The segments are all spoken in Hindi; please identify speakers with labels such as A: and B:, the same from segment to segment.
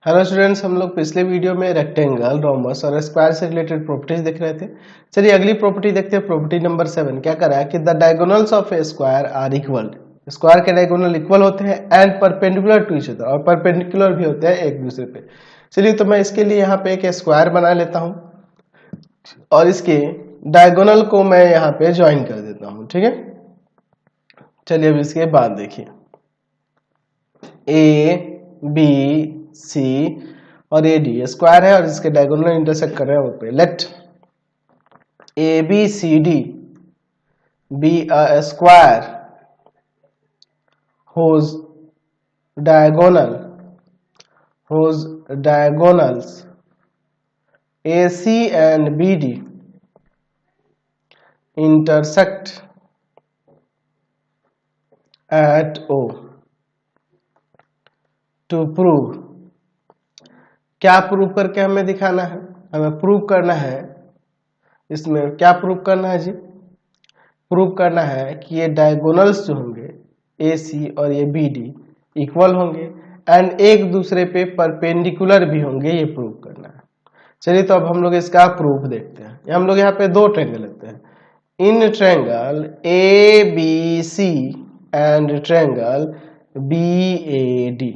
A: हेलो स्टूडेंट्स, हम लोग पिछले वीडियो में रेक्टेंगल, रोमबस और स्क्वायर से रिलेटेड प्रॉपर्टीज देख रहे थे। चलिए अगली प्रॉपर्टी देखते हैं। प्रॉपर्टी नंबर 7 क्या कर रहा है कि the diagonals of a square are equal. Square के डायगोनल इक्वल होते हैं and perpendicular to each other, और परपेंडिकुलर भी होते हैं एक दूसरे पे। चलिए तो मैं इसके लिए यहाँ पे एक स्क्वायर बना लेता हूँ और इसके डायगोनल को मैं यहाँ पे ज्वाइन कर देता हूँ। ठीक है, चलिए अब इसके बाद देखिए ए बी सी और ए डी स्क्वायर है और इसके डायगोनल इंटरसेक्ट कर रहे हैं वो पे। Let A B C D be a square whose diagonals AC and BD intersect at O to prove। क्या प्रूव करके हमें दिखाना है? हमें प्रूव करना है, इसमें क्या प्रूव करना है जी? प्रूव करना है कि ये डायगोनल्स जो होंगे AC और ये BD इक्वल होंगे एंड एक दूसरे पे परपेंडिकुलर भी होंगे, ये प्रूव करना है। चलिए तो अब हम लोग इसका प्रूफ देखते हैं। हम लोग यहाँ पे दो ट्रायंगल लेते हैं। In triangle ABC and triangle BAD,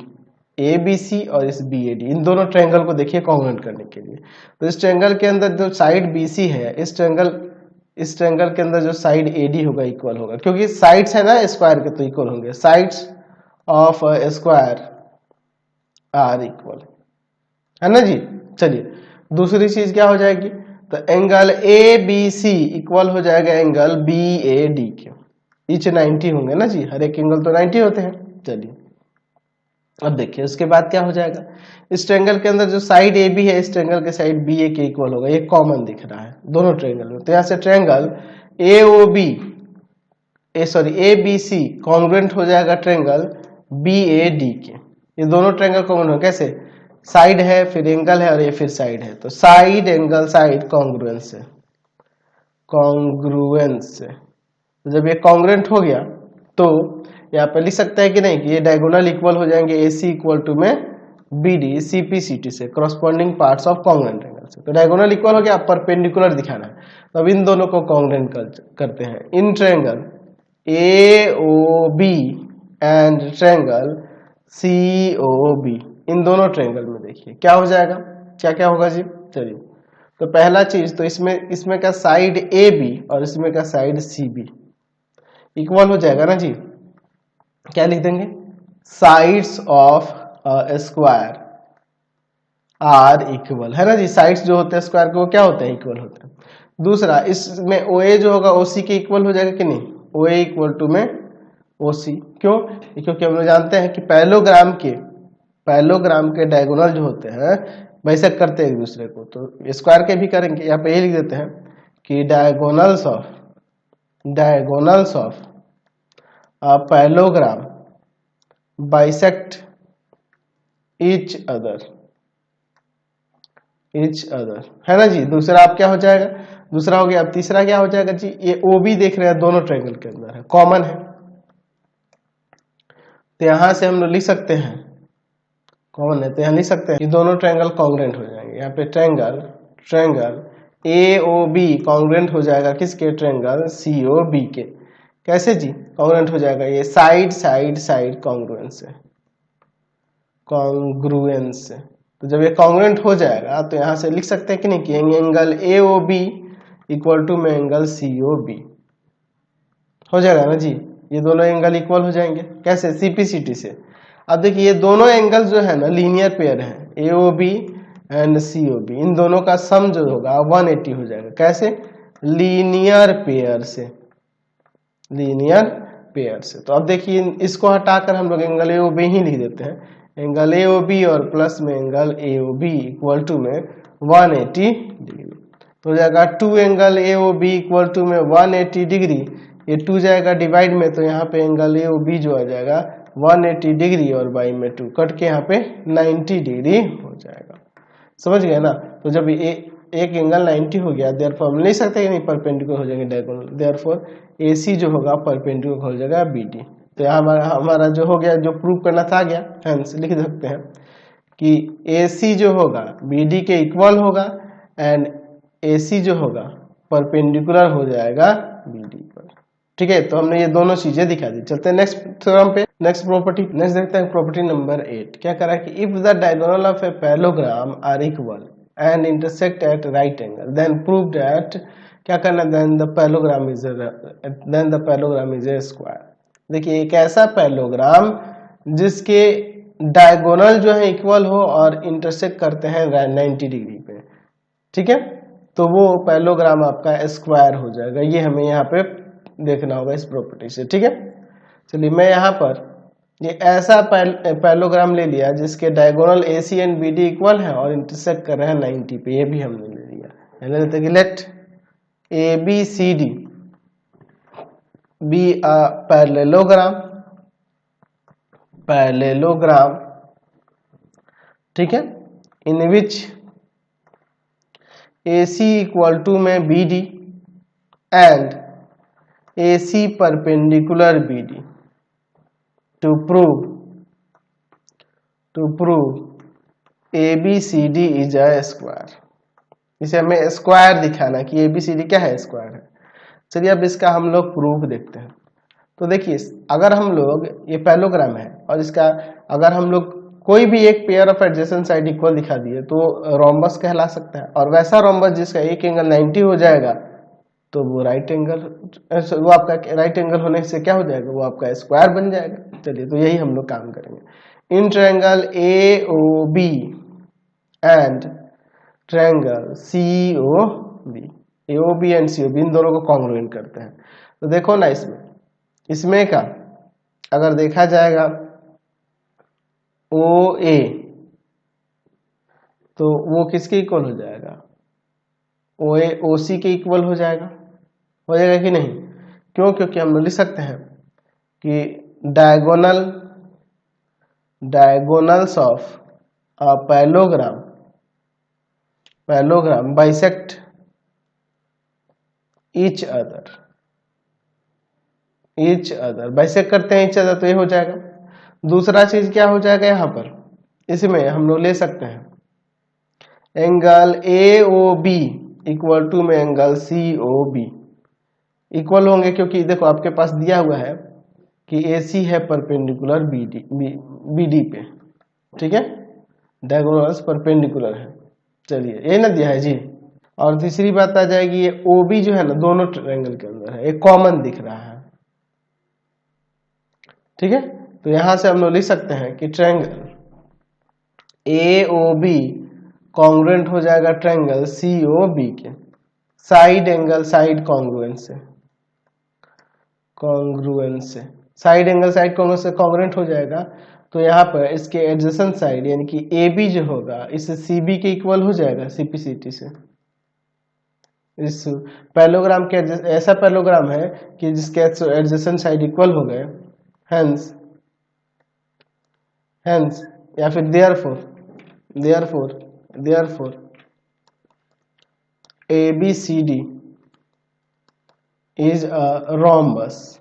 A: ABC और इस BAD, इन दोनों ट्रायंगल को देखिए कॉन्ग्रुएंट करने के लिए। तो इस ट्रायंगल के अंदर जो साइड BC है, इस ट्रायंगल के अंदर जो साइड AD होगा इक्वल होगा, क्योंकि साइड्स है ना स्क्वायर के तो इक्वल होंगे। Sides of square are equal, है ना जी। चलिए दूसरी चीज क्या हो जाएगी, तो एंगल ABC इक्वल हो जाएगा एंगल BAD के। ईच 90 होंगे ना जी, हर एक एंगल तो 90 होते हैं। चलिए अब देखिए उसके बाद क्या हो जाएगा। इस ट्रायंगल के अंदर जो साइड AB है, इस ट्रायंगल के साइड BA के इक्वल होगा। ये कॉमन दिख रहा है दोनों ट्रायंगल में। तो यहाँ से ट्रायंगल ABC कॉन्ग्रुएंट हो जाएगा ट्रायंगल BAD के। ये दोनों ट्रायंगल कॉन्ग्रुएंट हो कैसे? साइड है, फिर एंगल है और ये फिर साइड है, तो साइड एंगल साइड कॉन्ग्रुएंस से। तो जब ये कॉन्ग्रुएंट हो गया तो यहाँ पे लिख सकते हैं कि नहीं कि ये डायगोनल इक्वल हो जाएंगे AC इक्वल टू में BD CPCT से, corresponding parts of congruent angle से। तो डायगोनल इक्वल हो गया, अब परपेंडिकुलर दिखाना है। तो अब इन दोनों को कॉन्ग्रुएंट करते हैं। In triangle AOB and triangle COB, इन दोनों ट्रायंगल में देखिए क्या हो जाएगा, क्या क्या होगा जी। चलिए तो पहला चीज तो इसमें का साइड AB और इसमें का साइड CB इक्वल हो जाएगा ना जी। क्या लिख देंगे? Sides of square are equal, है ना जी। साइड्स जो होते हैं स्क्वायर के वो क्या होते हैं? इक्वल होते हैं। दूसरा इसमें OA जो होगा OC के इक्वल हो जाएगा कि नहीं? OA इक्वल टू में OC। क्यों? क्योंकि हम लोग जानते हैं कि पैरेललोग्राम के डायगोनल जो होते हैं वैसे करते हैं एक दूसरे को, तो स्क्वायर के भी करेंगे। यहाँ पे ये लिख देते हैं कि diagonals of parallelogram bisect each other, है ना जी। दूसरा आप क्या हो जाएगा? दूसरा हो गया। अब तीसरा क्या हो जाएगा जी? ये OB देख रहे हैं दोनों ट्रायंगल के अंदर है, कॉमन है। तो यहां से हम लोग लिख सकते हैं, कॉमन है तो यहां लिख सकते हैं कि दोनों ट्रायंगल कॉन्ग्रुएंट हो जाएंगे। यहाँ पे ट्रायंगल AOB कॉन्ग्रुएंट हो जाएगा किसके? ट्रायंगल COB के। कैसे जी कॉन्ग्रुएंट हो जाएगा? ये साइड कॉन्ग्रुएंस से। तो जब ये कॉन्ग्रुएंट हो जाएगा तो यहां से लिख सकते हैं कि नहीं कि एंगल AOB इक्वल टू में एंगल COB हो जाएगा ना जी। ये दोनों एंगल इक्वल हो जाएंगे कैसे? CPCT से। अब देखिए ये दोनों एंगल जो है ना लीनियर पेयर है, AOB एंड COB, इन दोनों का सम जो होगा 180 हो जाएगा। कैसे? लीनियर पेयर से। तो अब देखिए इसको हटाकर हम लोग एंगल AOB ही लिख देते हैं। एंगल AOB और प्लस में एंगल AOB इक्वल टू में 180 डिग्री हो जाएगा। 2 एंगल AOB इक्वल टू में 180 डिग्री, ये 2 जाएगा डिवाइड में, तो यहाँ पे एंगल AOB जो आ जाएगा 180 डिग्री और बाई में 2 कट के यहाँ पे 90 डिग्री हो जाएगा। समझ गए ना। तो जब एक एंगल 90 हो गया, देयरफॉर हम ले सकते हैं नहीं परपेंडिकुलर हो जाएंगे डायगोनल, देयरफॉर AC जो होगा परपेंडिकुलर हो जाएगा BD। तो यहाँ हमारा जो हो गया, जो प्रूव करना था गया, हेंस लिख सकते हैं कि AC जो होगा BD के इक्वल होगा एंड AC जो होगा परपेंडिकुलर हो जाएगा BD पर। ठीक है, तो हमने ये दोनों चीजें दिखा दी। चलते हैं नेक्स्ट थ्योरम पे, नेक्स्ट प्रॉपर्टी। नेक्स्ट देखते हैं प्रॉपर्टी नंबर 8। क्या कह रहा है कि if the diagonal of a parallelogram are equal and intersect at right angle then prove that, क्या करना, then the parallelogram is a square. देखिए एक ऐसा पैरेललोग्राम जिसके डायगोनल जो है इक्वल हो और इंटरसेक्ट करते हैं 90 डिग्री पे, ठीक है, तो वो पैरेललोग्राम आपका स्क्वायर हो जाएगा। ये हमें यहाँ पे देखना होगा इस प्रॉपर्टी से। ठीक है, चलिए मैं यहाँ पर ये ऐसा पैरेललोग्राम ले लिया जिसके diagonal AC and BD equal है और इंटरसेक्ट कर रहे हैं 90 पे, ये भी हमने ले लिया। ले लेते हैं कि let ABCD be a parallelogram, ठीक है, in which AC equal to में BD and AC perpendicular BD to prove ABCD is a square। इसे हमें स्क्वायर दिखाना कि ABCD क्या है, स्क्वायर है। चलिए अब इसका हम लोग प्रूफ देखते हैं। तो देखिए अगर हम लोग ये पैरेललोग्राम है और इसका अगर हम लोग कोई भी एक pair of adjacent side equal दिखा दिए तो रोम्बस कहला सकता है, और वैसा रोम्बस जिसका एक एंगल 90 हो जाएगा तो वो राइट एंगल, वो आपका राइट एंगल होने से क्या हो जाएगा, वो आपका स्क्वायर बन जाएगा। चलिए तो यही हम लोग काम करेंगे। In triangle AOB and triangle COB, AOB and COB इन दोनों को कॉन्ग्रुएंट करते हैं। तो देखो ना इसमें का अगर देखा जाएगा OA तो वो किसके इक्वल हो जाएगा, OA OC के इक्वल हो जाएगा कि नहीं? क्यों? क्योंकि हम लोग लिख सकते हैं कि diagonals of a parallelogram bisect each other, bisect करते हैं ईच अदर, तो ये हो जाएगा। दूसरा चीज क्या हो जाएगा यहाँ पर, इसमें हम लोग ले सकते हैं एंगल AOB इक्वल टू में एंगल COB इक्वल होंगे, क्योंकि देखो आपके पास दिया हुआ है कि AC है परपेंडिकुलर BD पे, ठीक है, डायगोनल्स परपेंडिकुलर है। चलिए ये ना दिया है जी। और तीसरी बात आ जाएगी ये OB जो है ना दोनों ट्रायंगल के अंदर है, एक कॉमन दिख रहा है, ठीक है। तो यहां से हम लोग लिख सकते हैं कि ट्रायंगल AOB कॉन्ग्रुएंट हो जाएगा ट्रायंगल COB के साइड एंगल साइड कॉन्ग्रुएंस से, साइड एंगल साइड कॉन्ग्रुएंस से कॉन्ग्रुएंट हो जाएगा। तो यहाँ पर इसके एडजेसेंट साइड यानी कि AB जो होगा इससे CB के इक्वल हो जाएगा CPCT से। इस पैरेललोग्राम के ऐसा पैरेललोग्राम है कि जिसके एडजेसेंट साइड इक्वल हो गए, हेंस या फिर therefore ABCD is a rhombus,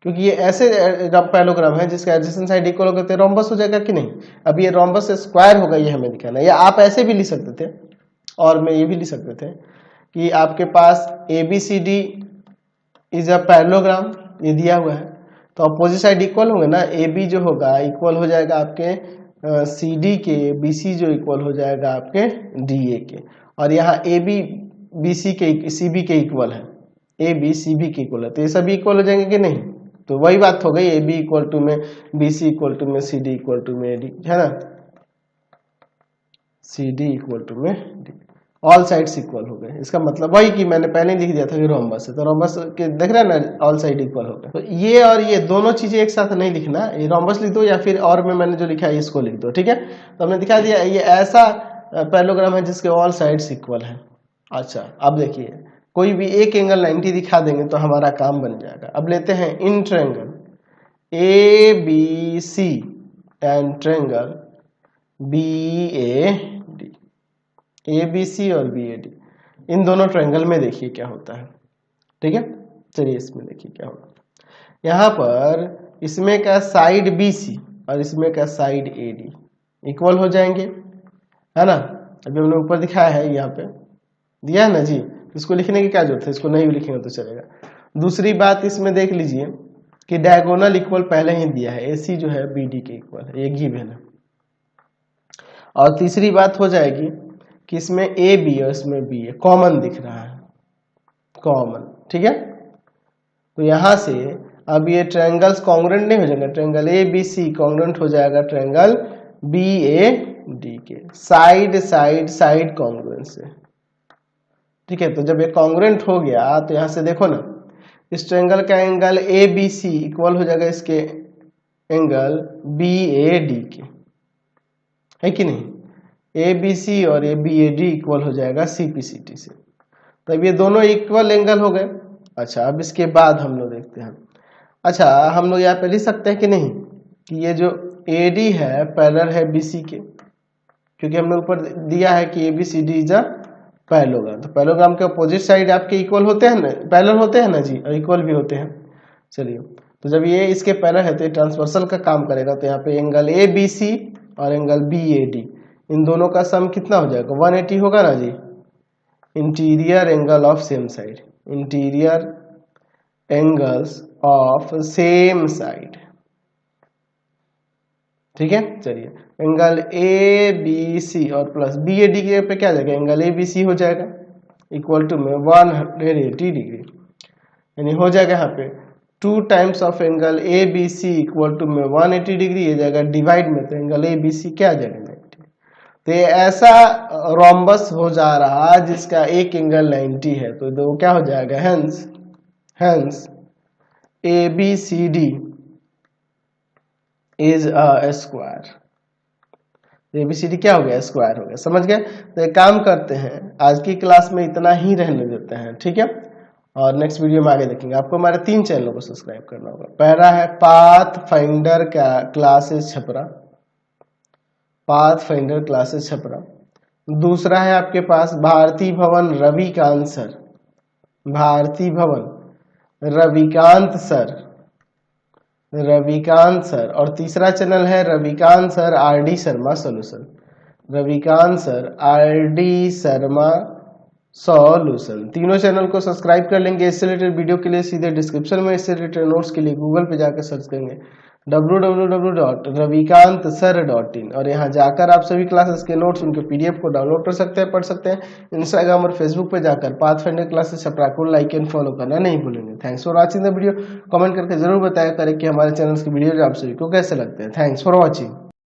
A: क्योंकि ये ऐसे पैरेललोग्राम है जिसका एडजेसेंट साइड इक्वल होगा तो रोम्बस हो जाएगा कि नहीं। अब ये रोम्बस स्क्वायर होगा, ये हमें दिखाना है। या आप ऐसे भी लिख सकते थे और मैं ये भी लिख सकते थे कि आपके पास ABCD इज अ पैरेललोग्राम, ये दिया हुआ है तो अपोजिट साइड इक्वल होंगे ना, AB जो होगा इक्वल हो जाएगा आपके CD के, BC जो इक्वल हो जाएगा आपके DA के, और यहाँ AB CB के इक्वल है, AB CB के इक्वल है, तो ये सभी इक्वल हो जाएंगे कि नहीं। तो वही बात हो गई, AB इक्वल टू में BC इक्वल टू में CD इक्वल टू में AD, है ना, CD इक्वल टू में D, ऑल साइड्स इक्वल हो गए। इसका मतलब वही कि मैंने पहले लिख दिया था कि रोम्बस है, तो रोम्बस के देख रहे हैं ना ऑल साइड इक्वल हो गए। तो ये और ये दोनों चीजें एक साथ नहीं लिखना, ये रोम्बस लिख दो या फिर और में मैंने जो लिखा है इसको लिख दो, ठीक है। तो हमने दिखा दिया ये ऐसा पैरेललोग्राम है जिसके ऑल साइड्स इक्वल है। अच्छा अब देखिए कोई भी एक एंगल 90 दिखा देंगे तो हमारा काम बन जाएगा। अब लेते हैं in triangle ABC and triangle BAD, ABC और BAD इन दोनों ट्रायंगल में देखिए क्या होता है, ठीक है। चलिए इसमें देखिए क्या होगा। यहाँ पर इसमें का साइड BC और इसमें का साइड AD इक्वल हो जाएंगे, है ना। अभी हमने ऊपर दिखाया है, यहाँ पे दिया है ना जी, इसको लिखने की क्या जरूरत है, इसको नहीं भी लिखेंगे तो चलेगा। दूसरी बात इसमें देख लीजिए कि डायगोनल इक्वल पहले ही दिया है, AC जो है BD के इक्वल है, ये गिवन है। और तीसरी बात हो जाएगी कि इसमें AB और इसमें B है, कॉमन दिख रहा है, कॉमन, ठीक है। तो यहां से अब ये ट्रायंगल्स कॉन्ग्रुएंट नहीं हो जाएगा, ट्रायंगल ABC कॉन्ग्रुएंट हो जाएगा ट्रायंगल BAD के, साइड साइड साइड कॉन्ग्रुएंस से, ठीक है। तो जब ये कॉन्ग्रुएंट हो गया तो यहां से देखो ना, इस ट्रायंगल का एंगल ABC इक्वल हो जाएगा इसके एंगल BAD के, है कि नहीं। ABC और ये BAD इक्वल हो जाएगा CPCT से, तब ये दोनों इक्वल एंगल हो गए। अच्छा, अब इसके बाद हम लोग देखते हैं, अच्छा हम लोग यहाँ पे लिख सकते हैं कि नहीं कि ये जो AD है पैरेलल है BC के, क्योंकि हमने ऊपर दिया है कि ABCD इज अ पैरेललोग्राम। तो पैरेललोग्राम के अपोजिट साइड आपके इक्वल होते हैं ना, पैरेलल होते हैं ना जी, और इक्वल भी होते हैं। चलिए, तो जब ये इसके पैरेलल है तो ये ट्रांसवर्सल का काम करेगा, तो यहाँ पे एंगल ABC और एंगल BAD इन दोनों का सम कितना हो जाएगा, 180 होगा ना जी। Interior angle of same side, interior angles of same side, ठीक है। चलिए, एंगल ABC और प्लस BAD के पे क्या जाएगा, एंगल ABC हो जाएगा इक्वल टू में 180 डिग्री, यानी हो जाएगा यहाँ पे 2 times of angle ABC equal to में 180 डिग्री, ये जाएगा डिवाइड में, तो एंगल ABC क्या आ जाएगा 90। तो ये ऐसा रोम्बस हो जा रहा जिसका एक एंगल 90 है, तो दो क्या हो जाएगा, hence ABCD is a square. ABCD क्या हो गया, स्क्वायर हो गया, समझ गए। तो एक काम करते हैं, आज की क्लास में इतना ही रहने देते हैं, ठीक है। और नेक्स्ट वीडियो में आगे देखेंगे। आपको हमारे 3 चैनलों को सब्सक्राइब करना होगा। पहला है path finder classes Chhapra, path finder classes Chhapra. दूसरा है आपके पास भारती भवन रविकांत सर, भारती भवन रविकांत सर। और तीसरा चैनल है Ravikant sir RD Sharma solution, Ravikant sir RD Sharma solution. तीनों चैनल को सब्सक्राइब कर लेंगे। इससे रिलेटेड वीडियो के लिए सीधे डिस्क्रिप्शन में, इससे रिलेटेड नोट्स के लिए गूगल पे जाकर सर्च करेंगे www.ravikantsir.in, और यहाँ जाकर आप सभी क्लासेस के नोट्स, उनके PDF को डाउनलोड कर सकते हैं, पढ़ सकते हैं। इंस्टाग्राम और फेसबुक पे जाकर पाथफाइंडर क्लासेस छपरा को लाइक एंड फॉलो करना नहीं भूलेंगे। Thanks for watching the video. Comment करके जरूर बताया करें कि हमारे चैनल की वीडियो आप सभी को कैसे लगते हैं। Thanks for watching.